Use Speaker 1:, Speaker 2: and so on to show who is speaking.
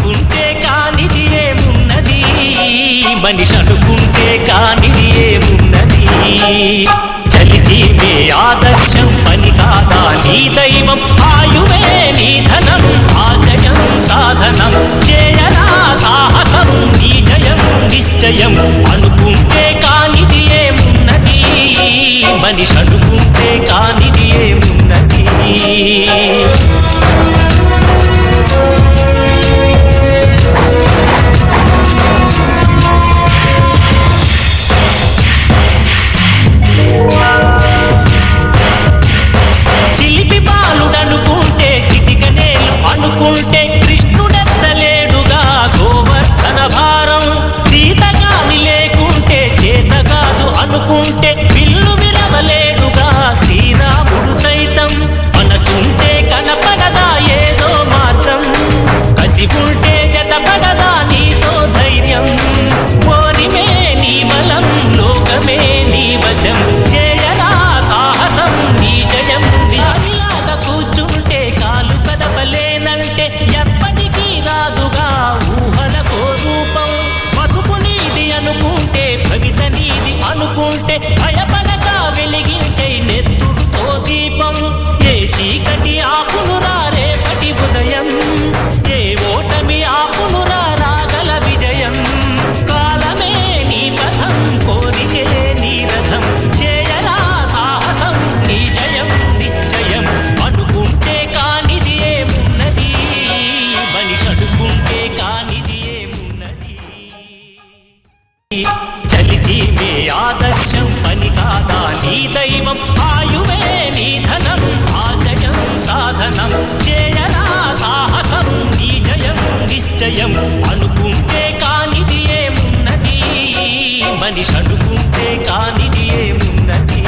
Speaker 1: అనుకుంటే కానిది ఏమున్నది, మనిషి అనుకుంటే కానిది ఏమున్నది. చలిజీవే ఆదర్శం పని కాదా నీ దైవం, ఆయువే నీ ధనం ఆశయం సాధనం. చేయరా సాహసం నీ జయం నిశ్చయం, అనుకుంటే కానిది ఏమున్నది, మనిషి అనుకుంటే కానిది ఏమున్నది. చిలిపి బాలుడనుకుంటే చిటికనేలు అనుకుంటే కృష్ణుడెత్తలేడుగా గోవర్ధన భారం. సీతగాని లేకుంటే చేత కాదు అనుకుంటే విల్లు విరవలేడుగా శ్రీరాముడు సైతం. మనసుంటే కనపడదా ఏదో మాత్రం, కసి ఉంటే జతపడదా నీతో ధైర్యం. ఓరిమే నీ బలం లోకమే నీ వశం, చేయరా సాహసం నీ జయం. నిలాగ కూర్చుంటే కాలు కదపలేనంటే ఎప్పటికీ రాదుగా ఊహలకో రూపం. బతుకు నీది అనుకుంటే భవిత నీది అనుకుంటే భయపడగా వెలిగించే నెత్తుడుతో దీపం. ఏ చీకటి ఆపునురా రేపటి ఉదయం, ఏ ఓటమి ఆపునురా రాగల విజయం. కాలమే నీ పథం కోరికే నీ రథం, చేయరా సాహసం నీ జయం నిశ్చయం. అనుకుంటే కానిది ఏమున్నది, మనిషి అనుకుంటే కానిది ఏమున్నది. చలిజీవే ఆదర్శం పని కాదా నీ దైవం, ఆయువే నీ ధనం ఆశయం సాధనం. చేయరా సాహసం నీ జయం నిశ్చయం, అనుకుంటే కానిది ఏమున్నది, మనిషి అనుకుంటే కానిది ఏమున్నది.